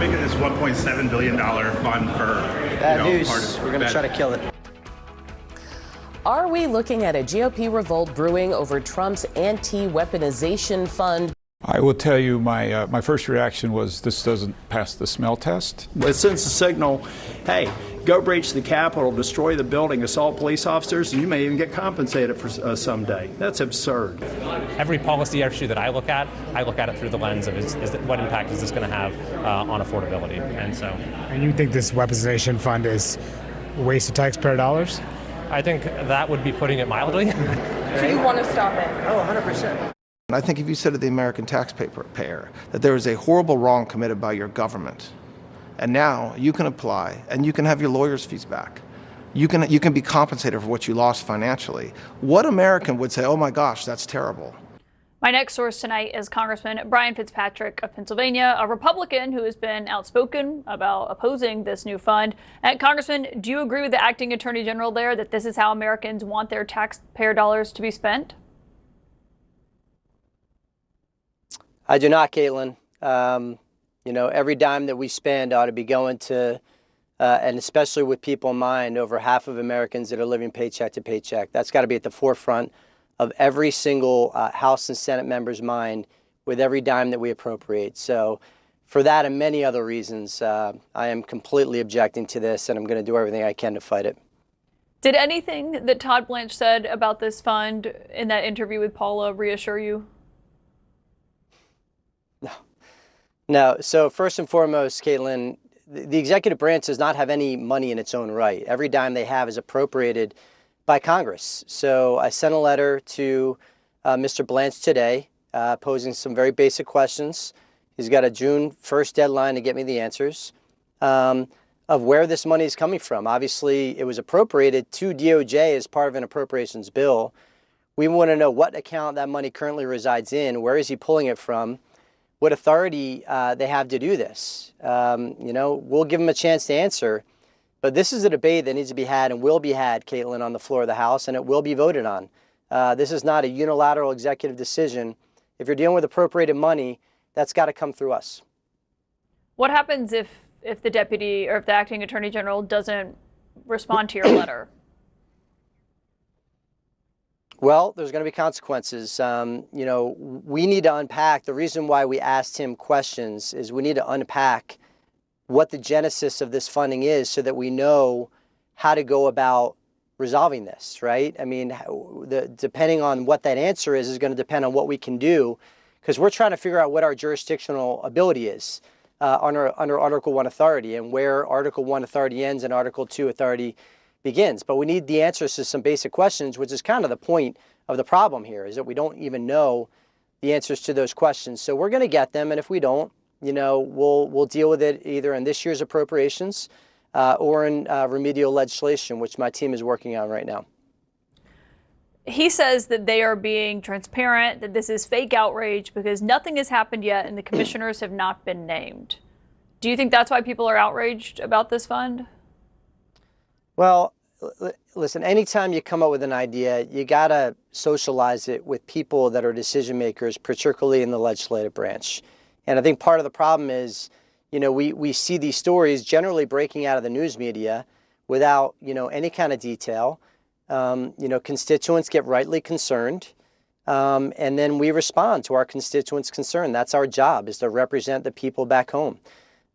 make of this $1.7 billion fund for bad news? We're going to try to kill it. Are we looking at a GOP revolt brewing over Trump's anti-weaponization fund? I will tell you my first reaction was this doesn't pass the smell test. It sends a signal, hey, go breach the Capitol, destroy the building, assault police officers, and you may even get compensated for someday. That's absurd. Every policy issue that I look at it through the lens of what impact is this going to have on affordability. And you think this weaponization fund is a waste of taxpayer dollars? I think that would be putting it mildly. So you want to stop it? Oh, 100%. I think if you said to the American taxpayer that there is a horrible wrong committed by your government, and now you can apply and you can have your lawyer's fees back, you can be compensated for what you lost financially, what American would say, oh my gosh, that's terrible? My next source tonight is Congressman Brian Fitzpatrick of Pennsylvania, a Republican who has been outspoken about opposing this new fund. Congressman, do you agree with the acting attorney general there that this is how Americans want their taxpayer dollars to be spent? I do not, Caitlin. Every dime that we spend ought to be going to, and especially with people in mind, over half of Americans that are living paycheck to paycheck. That's got to be at the forefront of every single House and Senate member's mind with every dime that we appropriate. So for that and many other reasons, I am completely objecting to this, and I'm going to do everything I can to fight it. Did anything that Todd Blanche said about this fund in that interview with Paula reassure you? No. So first and foremost, Caitlin, the executive branch does not have any money in its own right. Every dime they have is appropriated by Congress. So I sent a letter to Mr. Blanche today posing some very basic questions. He's got a June 1st deadline to get me the answers of where this money is coming from. Obviously, it was appropriated to DOJ as part of an appropriations bill. We want to know what account that money currently resides in. Where is he pulling it from? What authority they have to do this. We'll give them a chance to answer. But this is a debate that needs to be had and will be had, Caitlin, on the floor of the House, and it will be voted on. This is not a unilateral executive decision. If you're dealing with appropriated money, that's got to come through us. What happens if the deputy or if the acting attorney general doesn't respond to your letter? Well, there's going to be consequences. We need to unpack. The reason why we asked him questions is we need to unpack what the genesis of this funding is so that we know how to go about resolving this, right? I mean, depending on what that answer is going to depend on what we can do, because we're trying to figure out what our jurisdictional ability is under Article 1 authority and where Article 1 authority ends and Article 2 authority begins. But we need the answers to some basic questions, which is kind of the point of the problem here, is that we don't even know the answers to those questions. So we're going to get them, and if we don't, we'll deal with it either in this year's appropriations or in remedial legislation, which my team is working on right now. He says that they are being transparent, that this is fake outrage because nothing has happened yet and the commissioners have not been named. Do you think that's why people are outraged about this fund? Well, listen, anytime you come up with an idea, you got to socialize it with people that are decision makers, particularly in the legislative branch. And I think part of the problem is, we see these stories generally breaking out of the news media without, any kind of detail. Constituents get rightly concerned, and then we respond to our constituents' concern. That's our job, is to represent the people back home.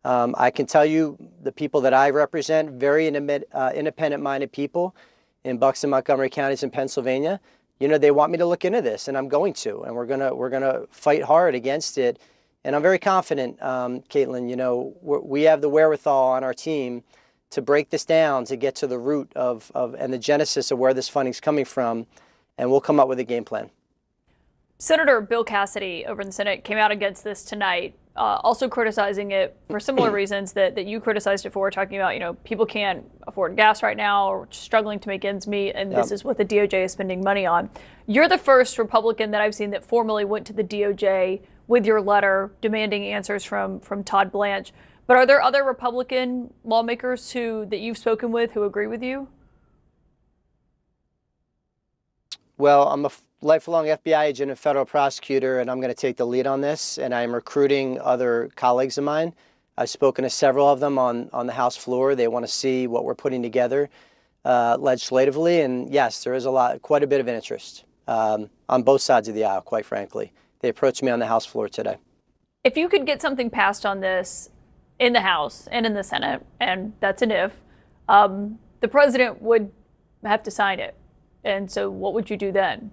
I can tell you the people that I represent, very independent-minded people in Bucks and Montgomery counties in Pennsylvania. They want me to look into this, and I'm going to, and we're gonna fight hard against it. And I'm very confident, Caitlin, we have the wherewithal on our team to break this down, to get to the root of and the genesis of where this funding's coming from, and we'll come up with a game plan. Senator Bill Cassidy over in the Senate came out against this tonight, also criticizing it for similar reasons that you criticized it for, talking about, people can't afford gas right now or struggling to make ends meet, and this is what the DOJ is spending money on. You're the first Republican that I've seen that formally went to the DOJ with your letter demanding answers from Todd Blanche. But are there other Republican lawmakers that you've spoken with who agree with you? Well, I'm a lifelong FBI agent and federal prosecutor, and I'm going to take the lead on this. And I'm recruiting other colleagues of mine I've spoken to several of them on the House floor. They want to see what we're putting together legislatively. And yes, there is quite a bit of interest on both sides of the aisle, quite frankly. They approached me on the House floor today. If you could get something passed on this in the House and in the Senate, and that's an if, the president would have to sign it. And so what would you do then?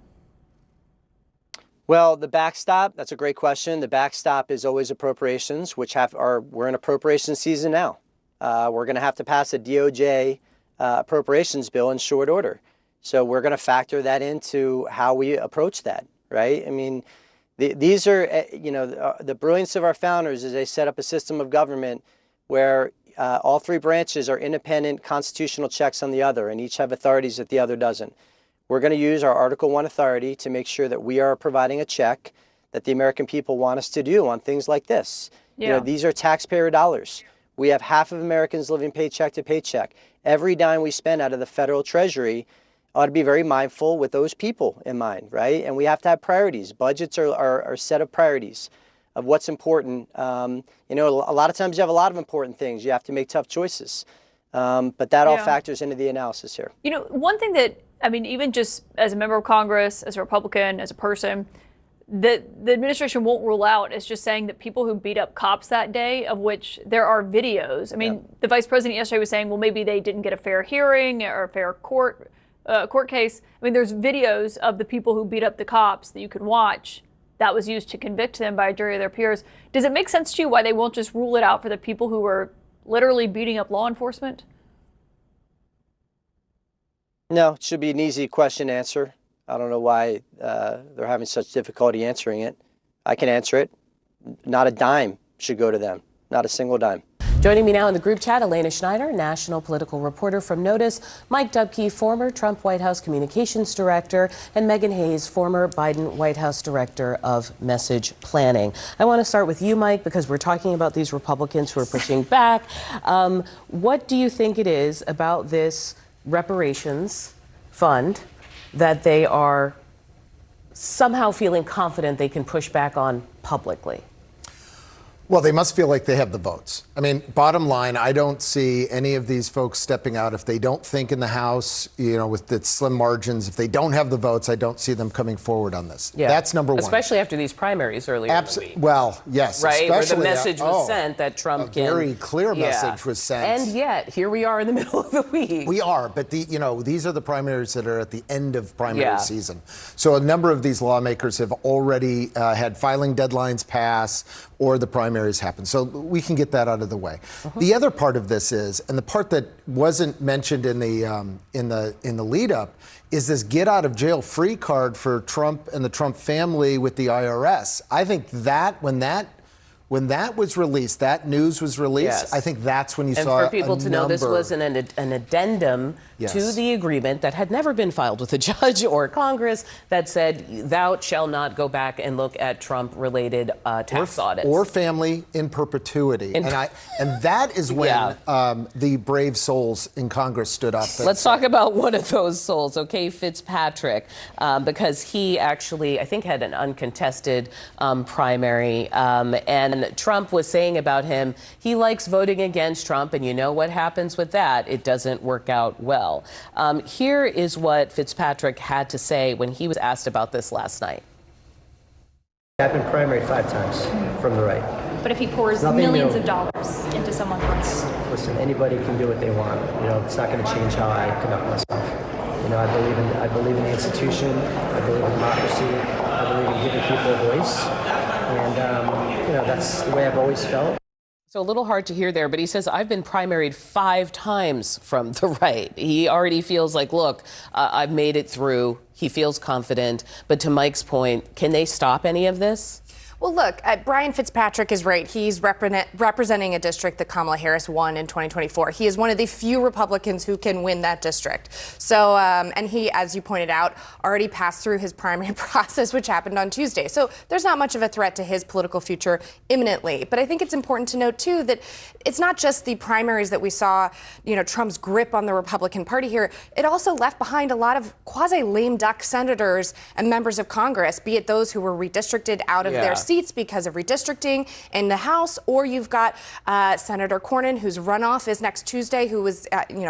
Well, the backstop, that's a great question. The backstop is always appropriations, we're in appropriation season now. We're going to have to pass a DOJ appropriations bill in short order. So we're going to factor that into how we approach that, right? I mean, these are, the brilliance of our founders is they set up a system of government where all three branches are independent constitutional checks on the other, and each have authorities that the other doesn't. We're going to use our Article 1 authority to make sure that we are providing a check that the American people want us to do on things like this. Yeah. These are taxpayer dollars. We have half of Americans living paycheck to paycheck. Every dime we spend out of the federal treasury ought to be very mindful with those people in mind, right? And we have to have priorities. Budgets are a set of priorities of what's important. A lot of times you have a lot of important things. You have to make tough choices. But that all factors into the analysis here. One thing that, even just as a member of Congress, as a Republican, as a person, the administration won't rule out is just saying that people who beat up cops that day, of which there are videos. The vice president yesterday was saying, well, maybe they didn't get a fair hearing or a fair court case. There's videos of the people who beat up the cops that you can watch that was used to convict them by a jury of their peers. Does it make sense to you why they won't just rule it out for the people who were literally beating up law enforcement? No, it should be an easy question to answer. I don't know why they're having such difficulty answering it. I can answer it. Not a dime should go to them. Not a single dime. Joining me now in the group chat, Elena Schneider, national political reporter from Notice, Mike Dubke, former Trump White House communications director, and Megan Hayes, former Biden White House director of message planning. I want to start with you, Mike, because we're talking about these Republicans who are pushing back. What do you think it is about this reparations fund that they are somehow feeling confident they can push back on publicly? Well, they must feel like they have the votes. Bottom line, I don't see any of these folks stepping out if they don't think in the House, with the slim margins. If they don't have the votes, I don't see them coming forward on this. Yeah. That's number one. Especially after these primaries earlier in the week. Well, yes. Right, where the especially message was sent that Trump can... A very clear message was sent. And yet, here we are in the middle of the week. We are, but these are the primaries that are at the end of primary season. So a number of these lawmakers have already had filing deadlines pass, or the primaries happen. So we can get that out of the way. The other part of this is, and the part that wasn't mentioned in the lead up, is this get out of jail free card for Trump and the Trump family with the IRS. I think that when that was released, that news was released, I think that's when you saw a And for people to know, this was an addendum to the agreement that had never been filed with a judge or Congress that said, thou shalt not go back and look at Trump-related tax audits. Or family in perpetuity. And that is when the brave souls in Congress stood up. Let's talk about one of those souls, okay, Fitzpatrick, because he actually, I think, had an uncontested primary, and Trump was saying about him, he likes voting against Trump, and you know what happens with that? It doesn't work out well. Here is what Fitzpatrick had to say when he was asked about this last night. I've been primaried 5 times from the right. But if he pours millions of dollars into someone's life? Listen, anybody can do what they want. It's not going to change how I conduct myself. I believe in the institution. I believe in democracy. I believe in giving people a voice. And, that's the way I've always felt. So a little hard to hear there, but he says, I've been primaried 5 times from the right. He already feels like, look, I've made it through. He feels confident. But to Mike's point, can they stop any of this? Well, look, Brian Fitzpatrick is right. He's representing a district that Kamala Harris won in 2024. He is one of the few Republicans who can win that district. So, and he, as you pointed out, already passed through his primary process, which happened on Tuesday. So there's not much of a threat to his political future imminently. But I think it's important to note, too, that it's not just the primaries that we saw, Trump's grip on the Republican Party here. It also left behind a lot of quasi-lame duck senators and members of Congress, be it those who were redistricted out of their seats because of redistricting in the House, or you've got Senator Cornyn, whose runoff is next Tuesday, who was,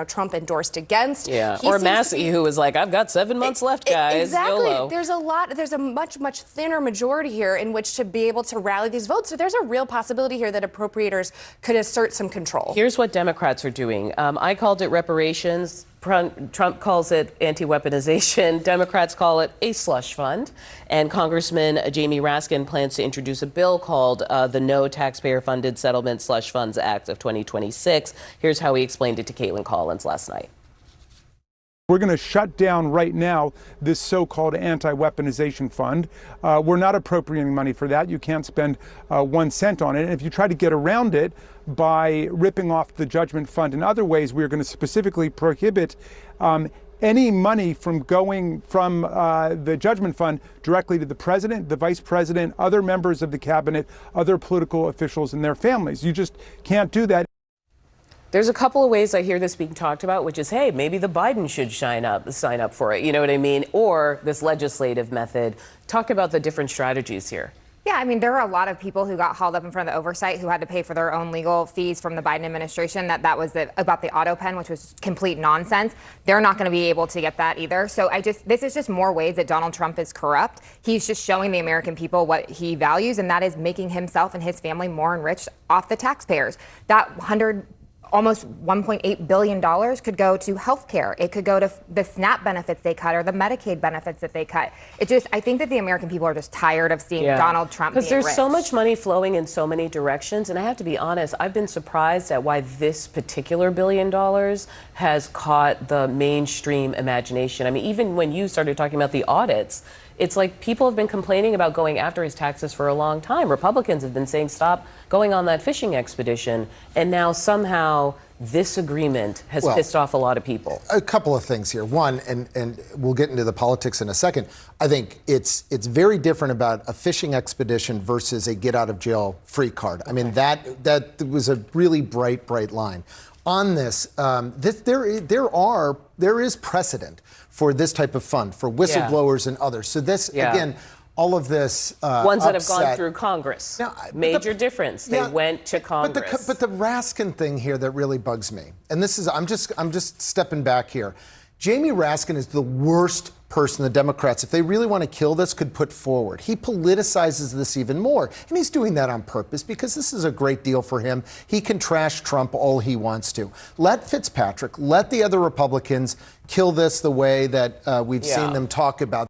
Trump endorsed against. Yeah, or Massey, who was like, I've got 7 months left, guys. Exactly. YOLO. There's a much thinner majority here in which to be able to rally these votes. So there's a real possibility here that appropriators could assert some control. Here's what Democrats are doing. I called it reparations. Trump calls it anti-weaponization. Democrats call it a slush fund. And Congressman Jamie Raskin plans to introduce a bill called the No Taxpayer-Funded Settlement Slush Funds Act of 2026. Here's how he explained it to Kaitlan Collins last night. We're going to shut down right now this so-called anti-weaponization fund. We're not appropriating money for that. You can't spend 1 cent on it. And if you try to get around it by ripping off the judgment fund in other ways, we're going to specifically prohibit any money from going from the judgment fund directly to the president, the vice president, other members of the cabinet, other political officials and their families. You just can't do that. There's a couple of ways I hear this being talked about, which is, hey, maybe the Biden should sign up for it. You know what I mean? Or this legislative method. Talk about the different strategies here. Yeah, I mean, there are a lot of people who got hauled up in front of the oversight who had to pay for their own legal fees from the Biden administration. That was about the auto pen, which was complete nonsense. They're not going to be able to get that either. So this is just more ways that Donald Trump is corrupt. He's just showing the American people what he values, and that is making himself and his family more enriched off the taxpayers. That almost $1.8 billion could go to health care. It could go to the SNAP benefits they cut or the Medicaid benefits that they cut. I think that the American people are just tired of seeing Donald Trump being rich. Because there's so much money flowing in so many directions. And I have to be honest, I've been surprised at why this particular $1 billion has caught the mainstream imagination. I mean, even when you started talking about the audits, it's like people have been complaining about going after his taxes for a long time. Republicans have been saying, stop going on that fishing expedition. And now somehow this agreement has pissed off a lot of people. A couple of things here. One, and we'll get into the politics in a second, I think it's very different about a fishing expedition versus a get out of jail free card. I mean, that was a really bright line. On this, there is precedent for this type of fund, for whistleblowers and others. So this, again, all of this ones that have gone through Congress. Major difference. They went to Congress. But the Raskin thing here that really bugs me, and this is, I'm just stepping back here. Jamie Raskin is the worst person the Democrats, if they really want to kill this, could put forward. He politicizes this even more, and he's doing that on purpose because this is a great deal for him. He can trash Trump all he wants to. Let Fitzpatrick, let the other Republicans kill this the way that we've seen them talk about.